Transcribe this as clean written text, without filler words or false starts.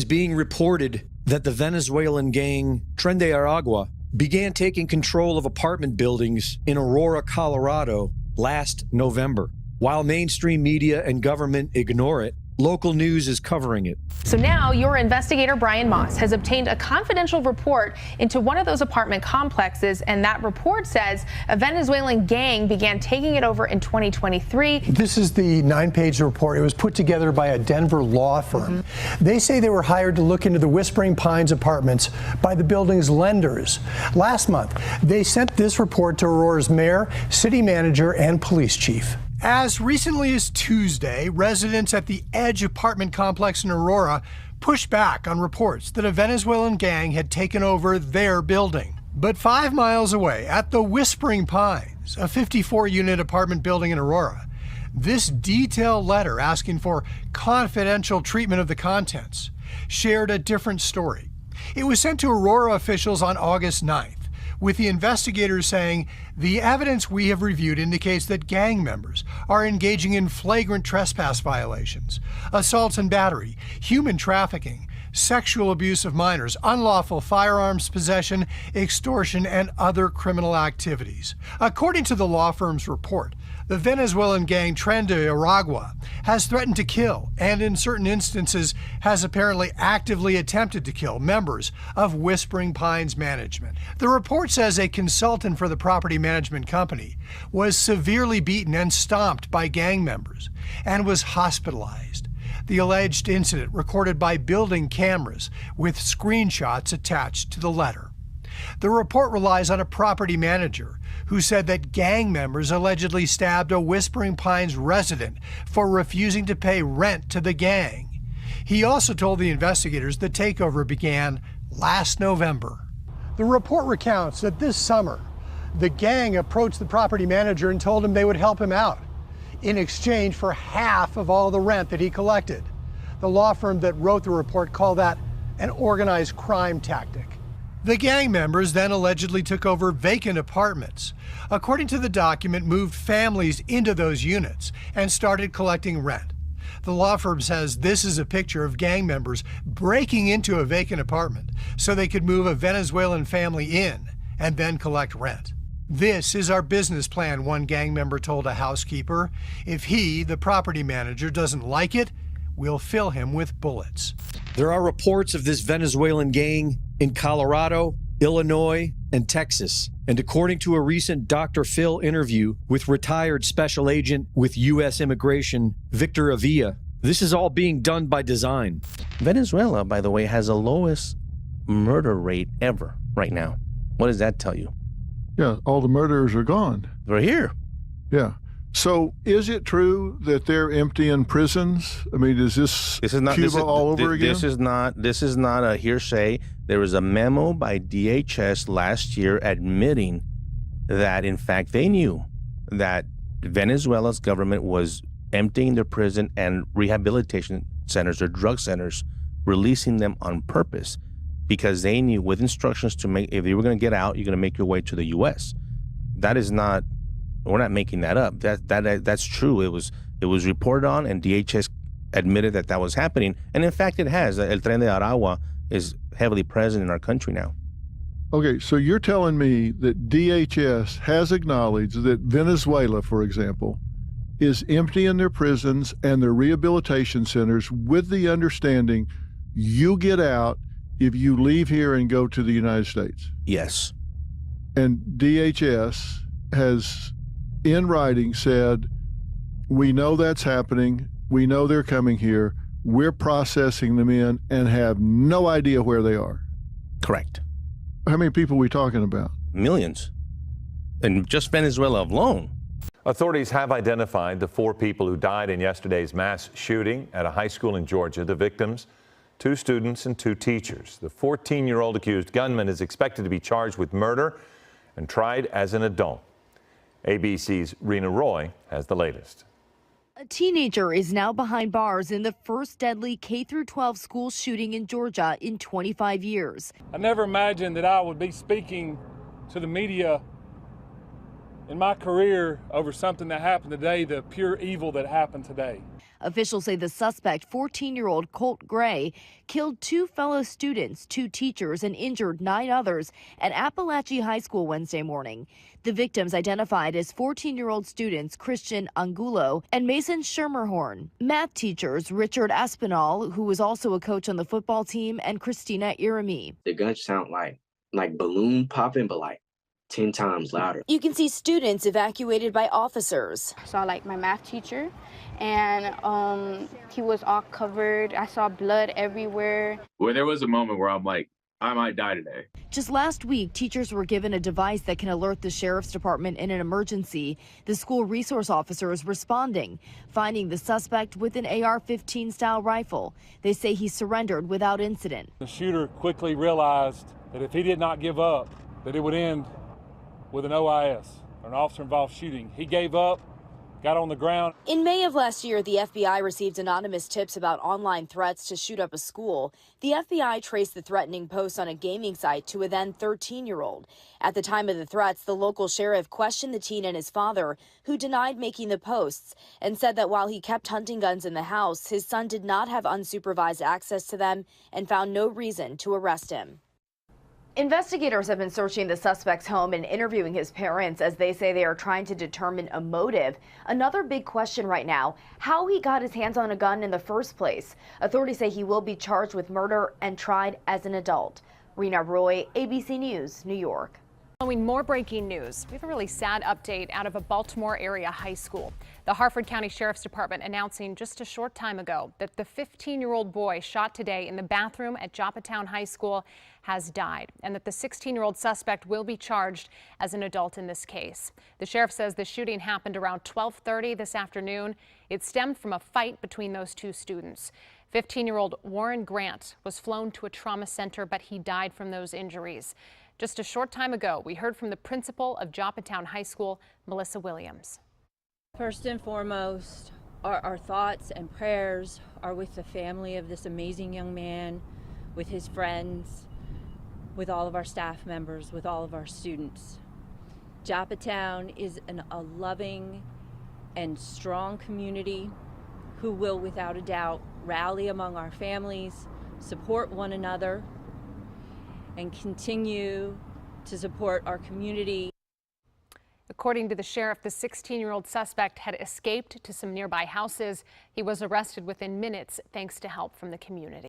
being reported that the Venezuelan gang Tren de Aragua began taking control of apartment buildings in Aurora, Colorado last November. While mainstream media and government ignore it, local news is covering it. So now your investigator, Brian Moss, has obtained a confidential report into one of those apartment complexes, and that report says a Venezuelan gang began taking it over in 2023. This is the 9-page report. It was put together by a Denver law firm. They say they were hired to look into the Whispering Pines apartments by the building's lenders. Last month, they sent this report to Aurora's mayor, city manager, and police chief. As recently as Tuesday, residents at the Edge apartment complex in Aurora pushed back on reports that a Venezuelan gang had taken over their building. But 5 miles away, at the Whispering Pines, a 54-unit apartment building in Aurora, this detailed letter asking for confidential treatment of the contents shared a different story. It was sent to Aurora officials on August 9th. With the investigators saying, the evidence we have reviewed indicates that gang members are engaging in flagrant trespass violations, assaults and battery, human trafficking, sexual abuse of minors, unlawful firearms possession, extortion, and other criminal activities. According to the law firm's report, the Venezuelan gang Tren de Aragua has threatened to kill, and in certain instances has apparently actively attempted to kill, members of Whispering Pines management. The report says a consultant for the property management company was severely beaten and stomped by gang members and was hospitalized. The alleged incident recorded by building cameras with screenshots attached to the letter. The report relies on a property manager who said that gang members allegedly stabbed a Whispering Pines resident for refusing to pay rent to the gang. He also told the investigators the takeover began last November. The report recounts that this summer, the gang approached the property manager and told him they would help him out in exchange for half of all the rent that he collected. The law firm that wrote the report called that an organized crime tactic. The gang members then allegedly took over vacant apartments. According to the document, moved families into those units and started collecting rent. The law firm says this is a picture of gang members breaking into a vacant apartment so they could move a Venezuelan family in and then collect rent. This is our business plan, one gang member told a housekeeper. If he, the property manager, doesn't like it, we'll fill him with bullets. There are reports of this Venezuelan gang in Colorado, Illinois, and Texas. And according to a recent Dr. Phil interview with retired special agent with U.S. Immigration, Victor Avila, this is all being done by design. Venezuela, by the way, has the lowest murder rate ever right now. What does that tell you? Yeah, all the murderers are gone. They're here. Yeah. So is it true that they're emptying prisons? I mean, is this Cuba all over again? This is not a hearsay. There was a memo by DHS last year admitting that, in fact, they knew that Venezuela's government was emptying their prison and rehabilitation centers or drug centers, releasing them on purpose because they knew with instructions to make, if you were going to get out, you're going to make your way to the U.S. That is not, we're not making that up. That's true. It was reported on, and DHS admitted that that was happening. And in fact, it has. El Tren de Aragua is heavily present in our country now. Okay, so you're telling me that DHS has acknowledged that Venezuela, for example, is emptying their prisons and their rehabilitation centers with the understanding you get out if you leave here and go to the United States? Yes. And DHS has, in writing, said, we know that's happening. We know they're coming here. We're processing them in and have no idea where they are. Correct. How many people are we talking about? Millions. And just Venezuela alone. Authorities have identified the 4 people who died in yesterday's mass shooting at a high school in Georgia. The victims, 2 students and 2 teachers. The 14-year-old accused gunman is expected to be charged with murder and tried as an adult. ABC's Rena Roy has the latest. A teenager is now behind bars in the first deadly K-12 school shooting in Georgia in 25 years. I never imagined that I would be speaking to the media in my career over something that happened today, the pure evil that happened today. Officials say the suspect, 14-year-old Colt Gray, killed 2 fellow students, 2 teachers, and injured 9 others at Appalachia High School Wednesday morning. The victims identified as 14-year-old students Christian Angulo and Mason Schermerhorn. Math teachers Richard Aspinall, who was also a coach on the football team, and Christina Irami. The guns sound like balloon popping, but like 10 times louder. You can see students evacuated by officers. I saw like my math teacher, and he was all covered. I saw blood everywhere. Well, there was a moment where I'm like, I might die today. Just last week, teachers were given a device that can alert the sheriff's department in an emergency. The school resource officer is responding, finding the suspect with an AR-15 style rifle. They say he surrendered without incident. The shooter quickly realized that if he did not give up, that it would end with an OIS, or an officer-involved shooting. He gave up, got on the ground. In May of last year, the FBI received anonymous tips about online threats to shoot up a school. The FBI traced the threatening posts on a gaming site to a then 13-year-old. At the time of the threats, the local sheriff questioned the teen and his father, who denied making the posts, and said that while he kept hunting guns in the house, his son did not have unsupervised access to them and found no reason to arrest him. Investigators have been searching the suspect's home and interviewing his parents as they say they are trying to determine a motive. Another big question right now, how he got his hands on a gun in the first place. Authorities say he will be charged with murder and tried as an adult. Rena Roy, ABC News, New York. Following more breaking news, we have a really sad update out of a Baltimore area high school. The Harford County Sheriff's Department announcing just a short time ago that the 15-year-old boy shot today in the bathroom at Joppatown High School has died, and that the 16-year-old suspect will be charged as an adult in this case. The sheriff says the shooting happened around 12:30 this afternoon. It stemmed from a fight between those 2 students. 15-year-old Warren Grant was flown to a trauma center, but he died from those injuries. Just a short time ago, we heard from the principal of Joppatown High School, Melissa Williams. First and foremost, our thoughts and prayers are with the family of this amazing young man, with his friends, with all of our staff members, with all of our students. Joppatown is a loving and strong community who will, without a doubt, rally among our families, support one another, and continue to support our community. According to the sheriff, the 16-year-old suspect had escaped to some nearby houses. He was arrested within minutes thanks to help from the community.